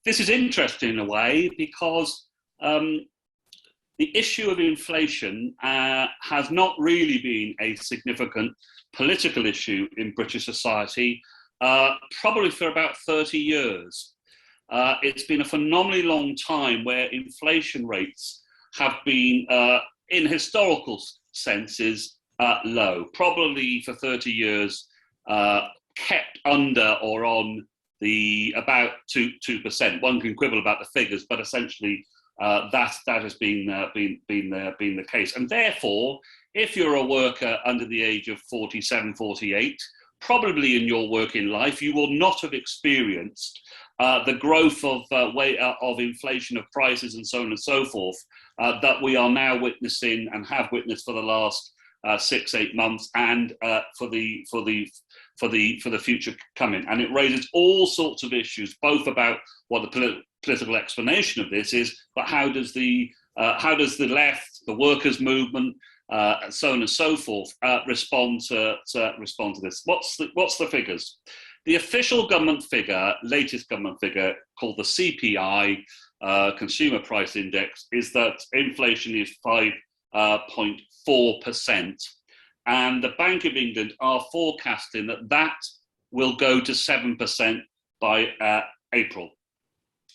this is interesting in a way because the issue of inflation has not really been a significant political issue in British society, probably for about 30 years. It's been a phenomenally long time where inflation rates have been, in historical senses, low. Probably for 30 years, kept under or on the about 2%. One can quibble about the figures, but essentially that has been the case. And therefore, if you're a worker under the age of 47, 48, probably in your working life, you will not have experienced the growth of inflation of prices and so on and so forth that we are now witnessing and have witnessed for the last 6-8 months, and for the future coming. And it raises all sorts of issues, both about what the political explanation of this is, but how does the left, the workers' movement, and so on and so forth, respond to this? What's the figures? The official government figure, latest government figure, called the CPI, Consumer Price Index, is that inflation is 5.4%, and the Bank of England are forecasting that will go to 7% by April.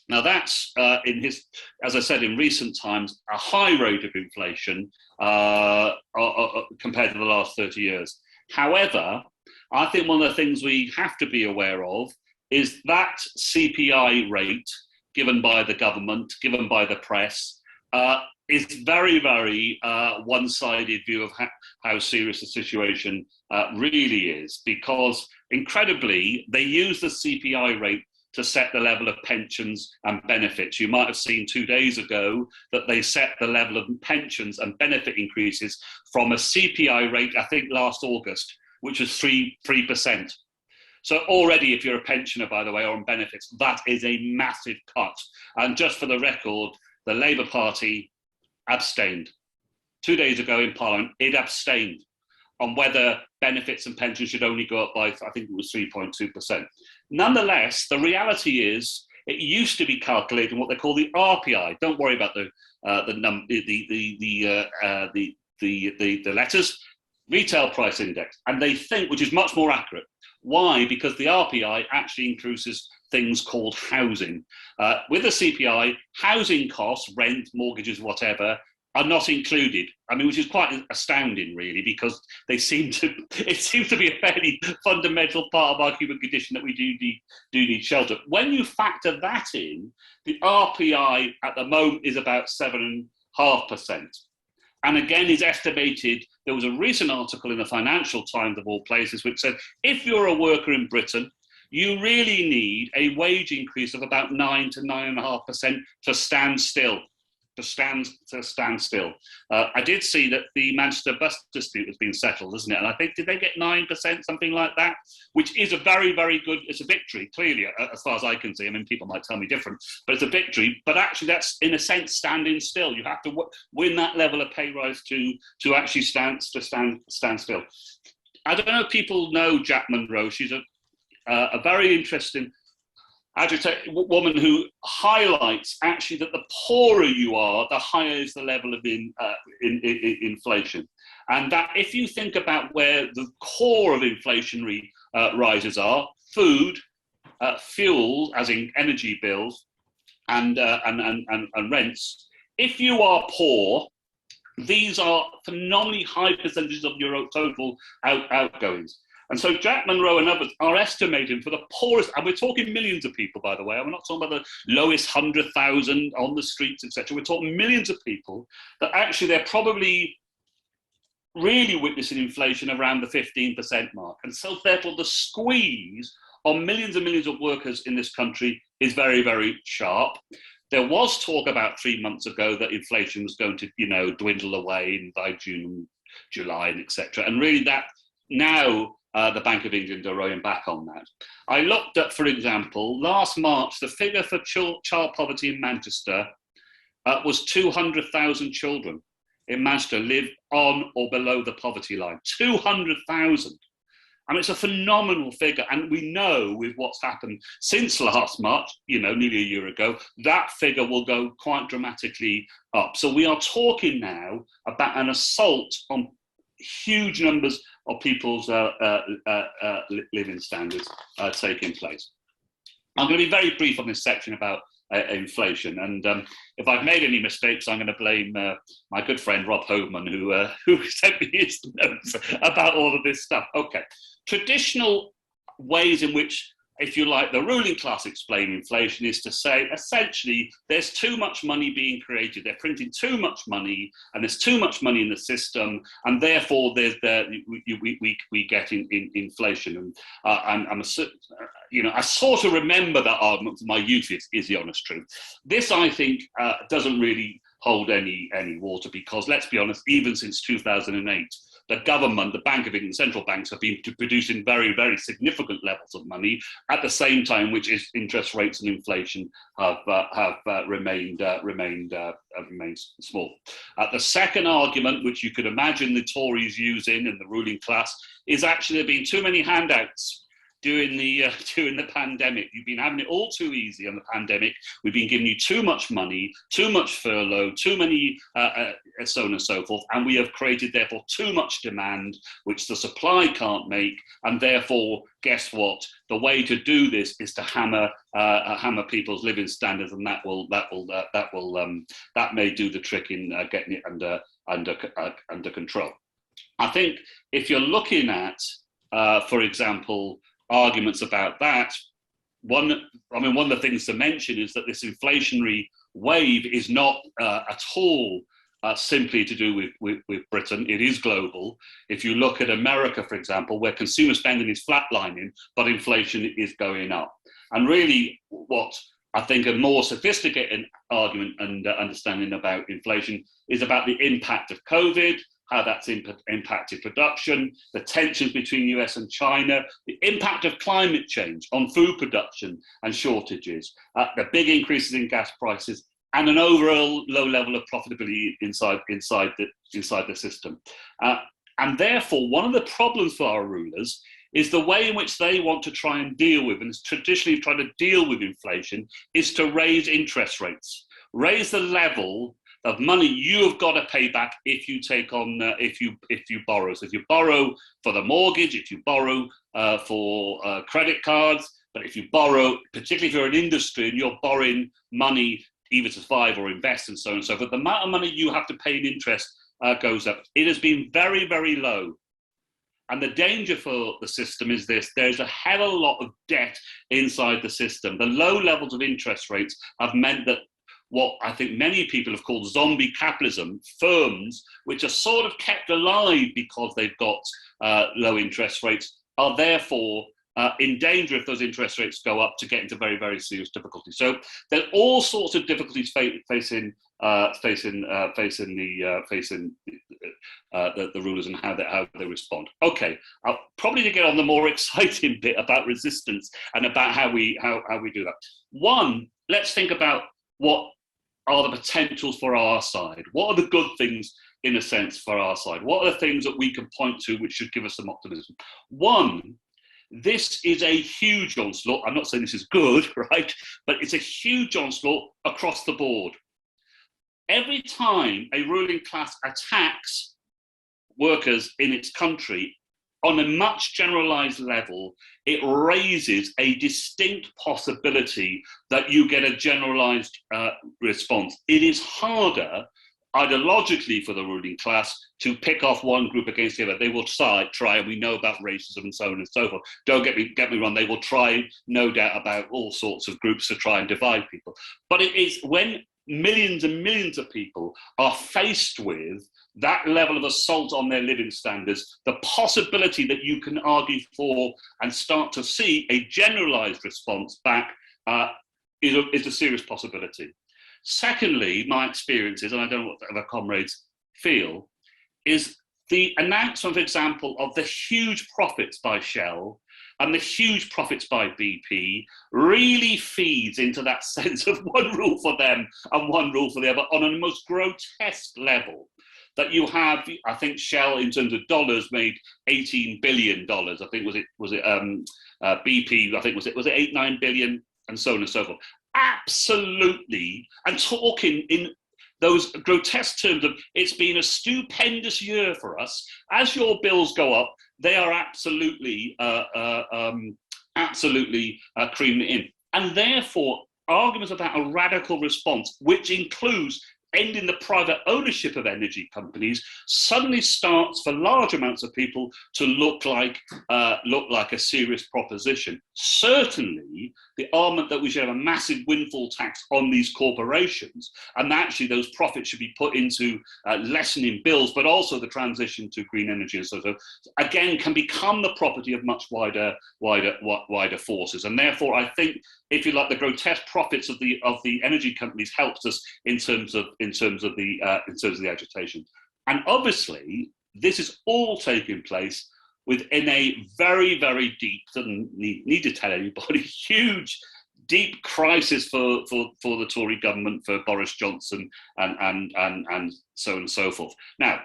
Now that's, as I said, in recent times, a high rate of inflation compared to the last 30 years. However, I think one of the things we have to be aware of is that CPI rate given by the government, given by the press, is very, very one-sided view of how serious the situation really is, because incredibly, they use the CPI rate to set the level of pensions and benefits. You might have seen 2 days ago that they set the level of pensions and benefit increases from a CPI rate, I think last August, which was 3%. So already, if you're a pensioner, by the way, or on benefits, that is a massive cut. And just for the record, the Labour Party abstained. 2 days ago in Parliament, it abstained on whether benefits and pensions should only go up by, I think it was 3.2%. Nonetheless, the reality is it used to be calculating what they call the RPI. Don't worry about the letters, retail price index, and they think, which is much more accurate. Why? Because the RPI actually includes things called housing. With the CPI, housing costs, rent, mortgages, whatever, are not included. I mean, which is quite astounding, really, because it seems to be a fairly fundamental part of our human condition that we do need shelter. When you factor that in, the RPI at the moment is about 7.5%. And again, is estimated, there was a recent article in the Financial Times of all places, which said, if you're a worker in Britain, you really need a wage increase of about 9 to 9.5% to stand still. I did see that the Manchester bus dispute has been settled, isn't it? And I think, did they get 9%, something like that? Which is a very, very good, it's a victory, clearly, as far as I can see. I mean, people might tell me different, but it's a victory. But actually, that's, in a sense, standing still. You have to win that level of pay rise to actually stand still. I don't know if people know Jack Monroe. She's a very interesting woman who highlights actually that the poorer you are, the higher is the level of inflation. And that if you think about where the core of inflationary rises are, food, fuel, as in energy bills, and rents, if you are poor, these are phenomenally high percentages of your total outgoings. And so Jack Monroe and others are estimating for the poorest, and we're talking millions of people, by the way. We're not talking about the lowest 100,000 on the streets, etc. We're talking millions of people that actually they're probably really witnessing inflation around the 15% mark. And so therefore the squeeze on millions and millions of workers in this country is very, very sharp. There was talk about 3 months ago that inflation was going to, dwindle away by June, July, and etc. And really that now, the Bank of England are rowing back on that. I looked at, for example, last March, the figure for child poverty in Manchester was 200,000 children in Manchester live on or below the poverty line. 200,000. I mean, it's a phenomenal figure. And we know with what's happened since last March, nearly a year ago, that figure will go quite dramatically up. So we are talking now about an assault on huge numbers of people's living standards taking place. I'm going to be very brief on this section about inflation, and if I've made any mistakes, I'm going to blame my good friend Rob Hoveman, who sent me his notes about all of this stuff. Okay, traditional ways in which, if you like, the ruling class explain inflation is to say, essentially, there's too much money being created. They're printing too much money, and there's too much money in the system, and therefore we get inflation. And I sort of remember that argument from my youth. Is the honest truth. This, I think, doesn't really hold any water, because let's be honest, even since 2008. The government, the Bank of England, central banks have been producing very, very significant levels of money at the same time, which is interest rates and inflation have remained small. The second argument, which you could imagine the Tories using and the ruling class, is actually there have been too many handouts during the pandemic. You've been having it all too easy on the pandemic. We've been giving you too much money, too much furlough, too many so on and so forth, and we have created therefore too much demand, which the supply can't make, and therefore, guess what? The way to do this is to hammer people's living standards, and that may do the trick in getting it under control. I think if you're looking at, for example, arguments about that, one of the things to mention is that this inflationary wave is not at all simply to do with Britain. It is global. If you look at America, for example, where consumer spending is flatlining, but inflation is going up. And really what I think a more sophisticated argument and understanding about inflation is about the impact of COVID, how that's impacted production, the tensions between US and China, the impact of climate change on food production and shortages, the big increases in gas prices, and an overall low level of profitability inside the system. And therefore, one of the problems for our rulers is the way in which they want to try and deal with, and it's traditionally trying to deal with inflation, is to raise interest rates, raise the level of money you have got to pay back if you take on, if you borrow. So if you borrow for the mortgage, if you borrow for credit cards, but if you borrow, particularly if you're an industry and you're borrowing money either to survive or invest and so on and so forth, the amount of money you have to pay in interest goes up. It has been very, very low. And the danger for the system is this: there's a hell of a lot of debt inside the system. The low levels of interest rates have meant that what I think many people have called zombie capitalism, firms which are sort of kept alive because they've got low interest rates, are therefore in danger if those interest rates go up to get into very, very serious difficulty. So there are all sorts of difficulties facing the rulers and how they respond. Okay, probably to get on the more exciting bit about resistance and about how we do that. One, let's think about what are the potentials for our side. What are the good things, in a sense, for our side? What are the things that we can point to which should give us some optimism? One, this is a huge onslaught. I'm not saying this is good, right? But it's a huge onslaught across the board. Every time a ruling class attacks workers in its country on a much generalized level, it raises a distinct possibility that you get a generalized response. It is harder ideologically for the ruling class to pick off one group against the other. They will try, and we know about racism and so on and so forth. Don't get me wrong, they will try, no doubt, about all sorts of groups to try and divide people. But it is when millions and millions of people are faced with that level of assault on their living standards, the possibility that you can argue for and start to see a generalized response back is a serious possibility. Secondly, my experiences, and I don't know what other comrades feel, is the announcement, for example, of the huge profits by Shell and the huge profits by BP really feeds into that sense of one rule for them and one rule for the other on a most grotesque level. that you have, I think Shell in terms of dollars made $18 billion. I think was it BP, I think was it 8-9 billion, and so on and so forth. Absolutely, and talking in those grotesque terms of it's been a stupendous year for us. As your bills go up, they are absolutely creaming it in. And therefore, arguments about a radical response, which includes ending the private ownership of energy companies, suddenly starts for large amounts of people to look like a serious proposition. Certainly, the argument that we should have a massive windfall tax on these corporations, and actually those profits should be put into lessening bills, but also the transition to green energy and so on, again, can become the property of much wider forces. And therefore, I think, if you like, the grotesque profits of the energy companies helps us in terms of the agitation. And obviously, this is all taking place within a very, very deep, doesn't need to tell anybody, huge, deep crisis for the Tory government, for Boris Johnson, and so on and so forth. Now,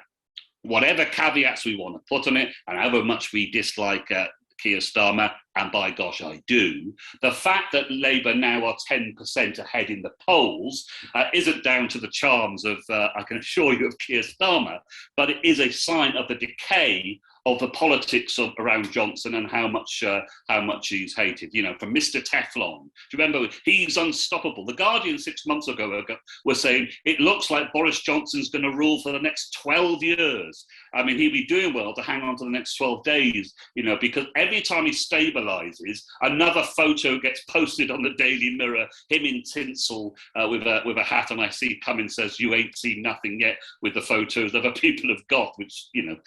whatever caveats we want to put on it, and however much we dislike Keir Starmer, and by gosh, I do, the fact that Labour now are 10% ahead in the polls isn't down to the charms of, I can assure you, of Keir Starmer, but it is a sign of the decay of the politics around Johnson and how much he's hated. You know, from Mr. Teflon. Do you remember? He's unstoppable. The Guardian 6 months ago were saying it looks like Boris Johnson's going to rule for the next 12 years. I mean, he'd be doing well to hang on to the next 12 days, you know, because every time he stabilises, another photo gets posted on the Daily Mirror, him in tinsel with a hat, and I see Cummins says, "You ain't seen nothing yet," with the photos other people have got, which, you know,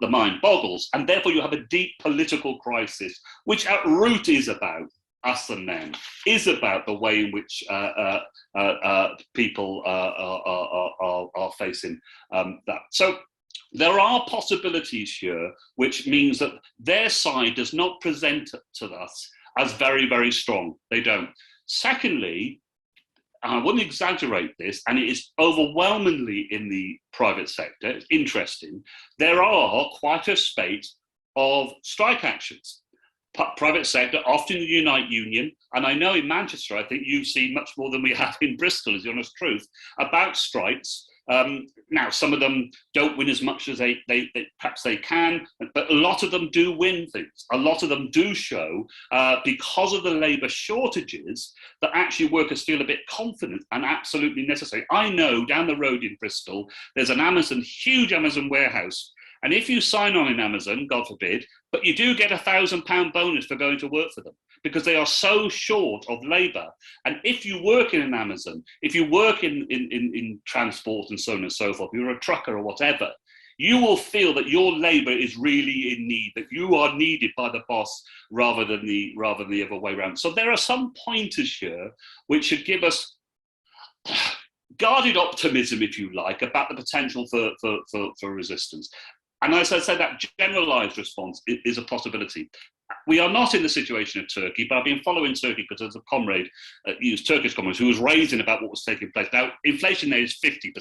the mind boggles. And therefore you have a deep political crisis, which at root is about us and them, is about the way in which people are facing that. So there are possibilities here, which means that their side does not present to us as very, very strong. They don't. Secondly, I wouldn't exaggerate this, and it is overwhelmingly in the private sector, it's interesting, there are quite a spate of strike actions. Private sector, often the Unite Union, and I know in Manchester, I think you've seen much more than we have in Bristol, is the honest truth, about strikes. Now, some of them don't win as much as they perhaps they can, but a lot of them do win things. A lot of them do show, because of the labour shortages, that actually workers feel a bit confident and absolutely necessary. I know down the road in Bristol, there's an huge Amazon warehouse. And if you sign on in Amazon, God forbid, but you do get £1,000 bonus for going to work for them, because they are so short of labour. And if you work in an Amazon, if you work in transport and so on and so forth, you're a trucker or whatever, you will feel that your labour is really in need, that you are needed by the boss rather than the other way around. So there are some pointers here which should give us guarded optimism, if you like, about the potential for resistance. And as I said, that generalised response is a possibility. We are not in the situation of Turkey, but I've been following Turkey because there's a comrade, Turkish comrade, who was raising about what was taking place. Now, inflation there is 50%,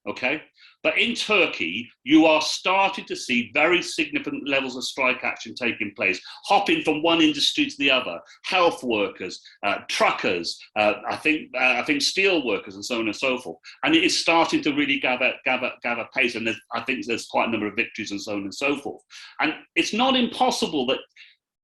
okay? But in Turkey, you are starting to see very significant levels of strike action taking place, hopping from one industry to the other, health workers, truckers, I think steel workers, and so on and so forth. And it is starting to really gather pace, and I think there's quite a number of victories and so on and so forth. And it's not impossible that,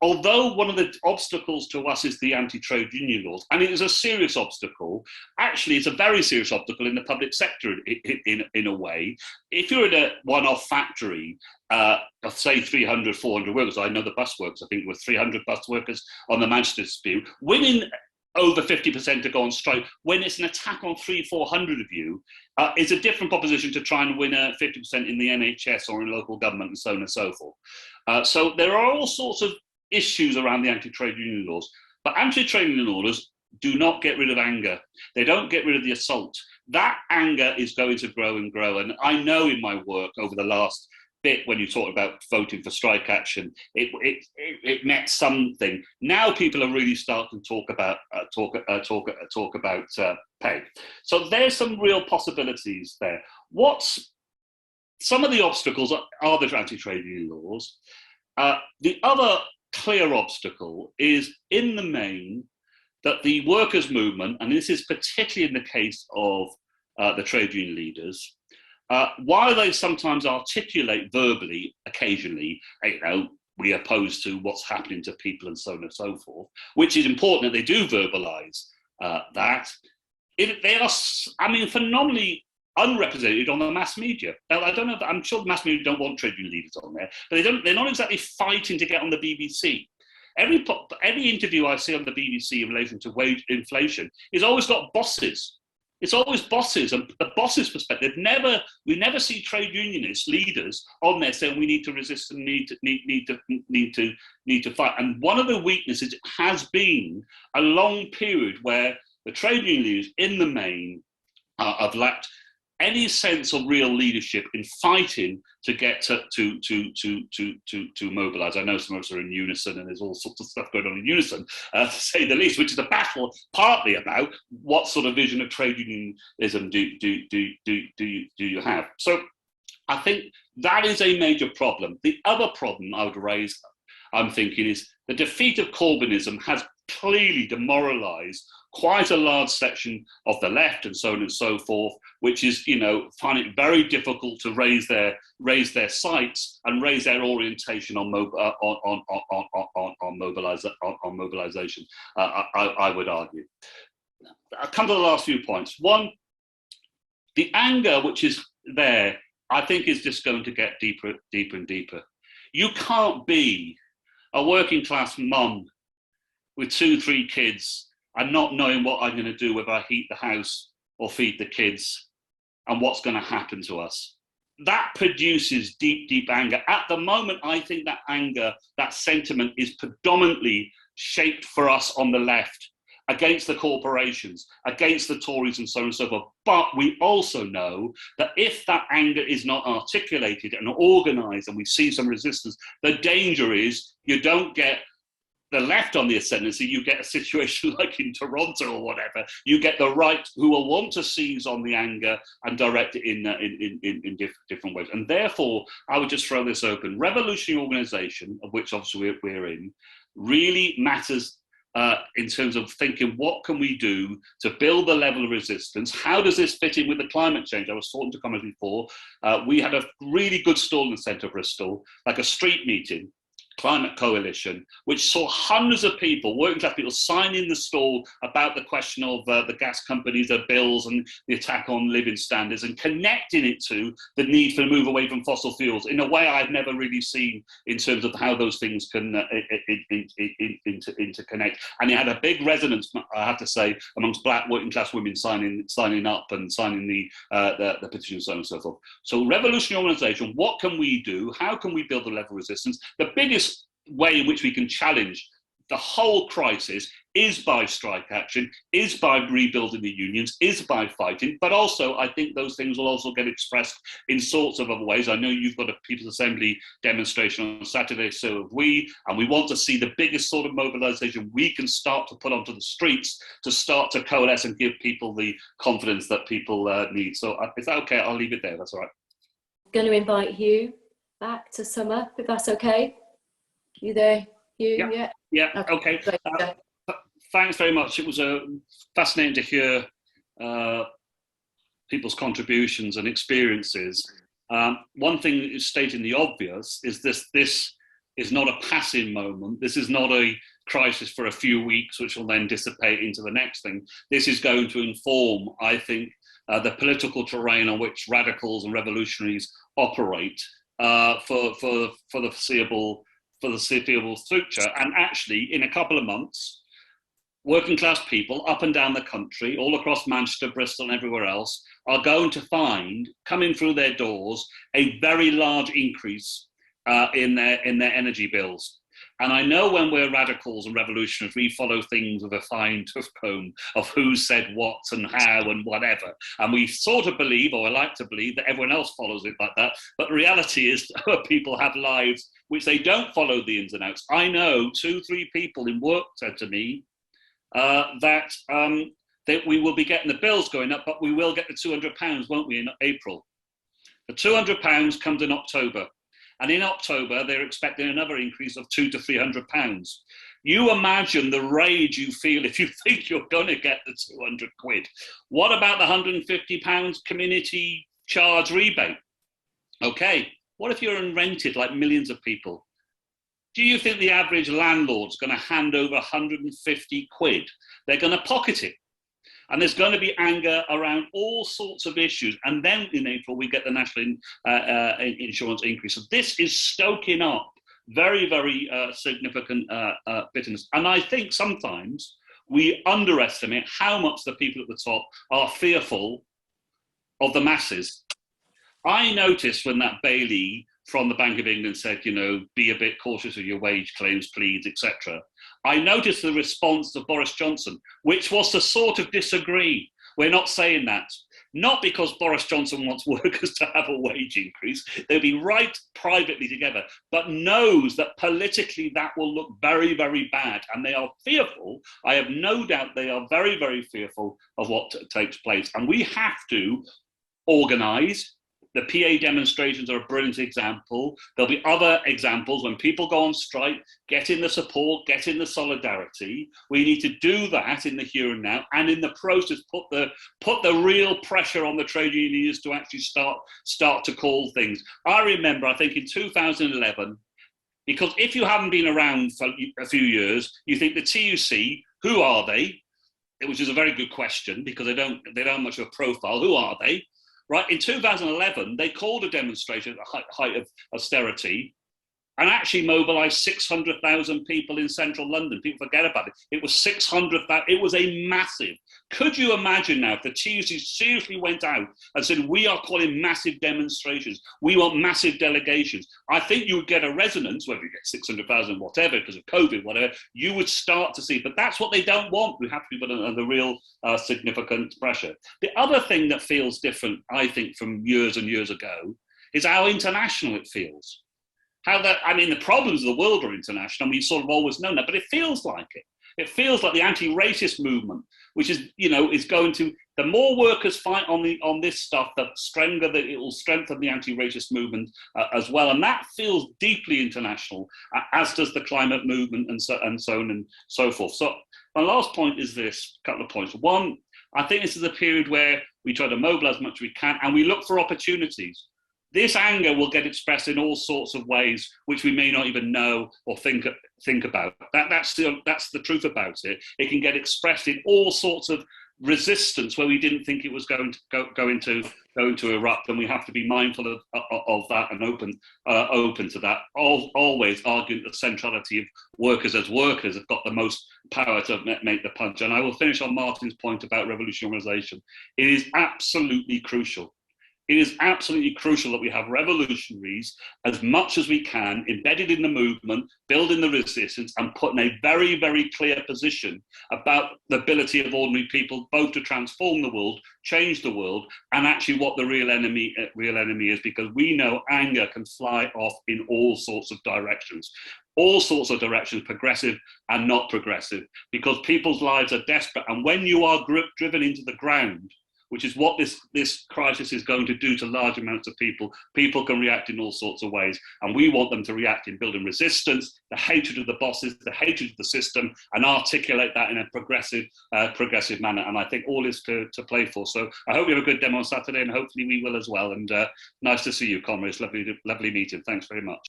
although one of the obstacles to us is the anti-trade union laws, and it is a serious obstacle, actually it's a very serious obstacle in the public sector in a way. If you're in a one-off factory of, say, 300, 400 workers, I know the bus workers, I think there were 300 bus workers on the Manchester dispute, winning over 50% to go on strike, when it's an attack on 300-400 of you, is a different proposition to try and win 50% in the NHS or in local government and so on and so forth. So there are all sorts of issues around the anti-trade union laws, but anti-trade union laws do not get rid of anger. They don't get rid of the assault. That anger is going to grow and grow. And I know in my work over the last bit, when you talk about voting for strike action, it meant something. Now people are really starting to talk about pay. So there's some real possibilities there. What's some of the obstacles are the anti-trade union laws. The other clear obstacle is, in the main, that the workers' movement, and this is particularly in the case of the trade union leaders, while they sometimes articulate verbally, occasionally, we oppose to what's happening to people and so on and so forth, which is important that they do verbalise that. They are, phenomenally unrepresented on the mass media. Now, I don't know. I'm sure the mass media don't want trade union leaders on there, but they're not exactly fighting to get on the BBC. Every interview I see on the BBC in relation to wage inflation is always got bosses. It's always bosses, and the bosses' perspective. We never see trade unionist leaders on there saying we need to resist and need to fight. And one of the weaknesses has been a long period where the trade union leaders, in the main, have lacked any sense of real leadership in fighting to get to mobilise. I know some of us are in unison, and there's all sorts of stuff going on in unison, to say the least, which is a battle partly about what sort of vision of trade unionism do you have. So I think that is a major problem. The other problem I would raise, I'm thinking, is the defeat of Corbynism has clearly demoralised quite a large section of the left and so on and so forth, which is, find it very difficult to raise their sights and raise their orientation on mobilisation. I would argue. I'll come to the last few points. One, the anger which is there, I think, is just going to get deeper and deeper. You can't be a working class mum with 2-3 kids and not knowing what I'm going to do, whether I heat the house or feed the kids, and what's going to happen to us. That produces deep anger. At the moment, I think that anger, that sentiment, is predominantly shaped for us on the left, against the corporations, against the Tories and so on and so forth. But we also know that if that anger is not articulated and organised, and we see some resistance, the danger is you don't get the left on the ascendancy. You get a situation like in Toronto or whatever. You get the right who will want to seize on the anger and direct it in different ways. And therefore, I would just throw this open. Revolutionary organisation, of which obviously we're in, really matters in terms of thinking, what can we do to build the level of resistance? How does this fit in with the climate change? I was talking to comments before. We had a really good stall in the centre of Bristol, like a street meeting, Climate Coalition, which saw hundreds of people, working class people, sign in the stall about the question of the gas companies, their bills, and the attack on living standards, and connecting it to the need for a move away from fossil fuels in a way I've never really seen in terms of how those things can interconnect. And it had a big resonance, I have to say, amongst black working class women signing up and signing the petition and so on and so forth. So revolutionary organisation, what can we do? How can we build a level of resistance? The biggest way in which we can challenge the whole crisis is by strike action, is by rebuilding the unions, is by fighting, but also I think those things will also get expressed in sorts of other ways. I know you've got a People's Assembly demonstration on Saturday, so have we, and we want to see the biggest sort of mobilisation we can start to put onto the streets to start to coalesce and give people the confidence that people need. So is that okay? I'll leave it there, that's all right. I'm going to invite Hugh back to sum up, if that's okay. You there, Hugh? Yeah. Okay. Thanks very much. It was fascinating to hear people's contributions and experiences. One thing that is stating the obvious is this is not a passing moment. This is not a crisis for a few weeks, which will then dissipate into the next thing. This is going to inform, I think, the political terrain on which radicals and revolutionaries operate for the foreseeable future. And actually, in a couple of months, working class people up and down the country, all across Manchester, Bristol, and everywhere else, are going to find, coming through their doors, a very large increase in their energy bills. And I know when we're radicals and revolutionaries, we follow things with a fine tooth comb of who said what and how and whatever. And we sort of believe, or I like to believe, that everyone else follows it like that. But the reality is people have lives which they don't follow the ins and outs. I know 2-3 people in work said to me that we will be getting the bills going up, but we will get the £200, won't we, in April? The £200 comes in October. And in October, they're expecting another increase of £200 to £300. You imagine the rage you feel if you think you're going to get the £200. What about the £150 community charge rebate? Okay, what if you're unrented like millions of people? Do you think the average landlord's going to hand over £150? They're going to pocket it. And there's going to be anger around all sorts of issues. And then in April, we get the national insurance increase. So this is stoking up very, very significant bitterness. And I think sometimes we underestimate how much the people at the top are fearful of the masses. I noticed when that Bailey from the Bank of England said, you know, be a bit cautious of your wage claims, please, etc. I noticed the response of Boris Johnson, which was to sort of disagree. We're not saying that. Not because Boris Johnson wants workers to have a wage increase. They'll be right privately together, but knows that politically that will look very, very bad. And they are fearful. I have no doubt they are very, very fearful of what takes place. And we have to organise. The PA demonstrations are a brilliant example. There'll be other examples when people go on strike, get in the support, get in the solidarity. We need to do that in the here and now, and in the process, put the real pressure on the trade unions to actually start to call things. I remember, I think in 2011, because if you haven't been around for a few years, you think the TUC, who are they? Which is a very good question because they don't have much of a profile. Who are they? Right, in 2011, they called a demonstration at the height of austerity and actually mobilised 600,000 people in central London. People forget about it. It was 600,000. It was a massive. Could you imagine now if the TUC seriously went out and said, we are calling massive demonstrations, we want massive delegations? I think you would get a resonance, whether you get 600,000, whatever, because of COVID, whatever, you would start to see. But that's what they don't want. We have to be put under real significant pressure. The other thing that feels different, I think, from years and years ago is how international it feels. The problems of the world are international, and we've sort of always known that, but it feels like it. It feels like the anti-racist movement, which is, is going to, the more workers fight on this stuff, the stronger that it will strengthen the anti-racist movement as well. And that feels deeply international, as does the climate movement and so on and so forth. So my last point is this, a couple of points. One, I think this is a period where we try to mobilize as much as we can, and we look for opportunities. This anger will get expressed in all sorts of ways, which we may not even know or think about. That's the truth about it. It can get expressed in all sorts of resistance where we didn't think it was going to erupt, and we have to be mindful of that and open to that. Always arguing the centrality of workers as workers have got the most power to make the punch. And I will finish on Martin's point about revolutionary organisation. It is absolutely crucial. It is absolutely crucial that we have revolutionaries as much as we can embedded in the movement, building the resistance, and put in a very, very clear position about the ability of ordinary people both to transform the world, change the world, and actually what the real enemy is, because we know anger can fly off in all sorts of directions. All sorts of directions, progressive and not progressive, because people's lives are desperate. And when you are driven into the ground, which is what this crisis is going to do to large amounts of people. People can react in all sorts of ways, and we want them to react in building resistance, the hatred of the bosses, the hatred of the system, and articulate that in a progressive manner. And I think all is to play for. So I hope you have a good demo on Saturday, and hopefully we will as well. And nice to see you, comrades. Lovely meeting. Thanks very much.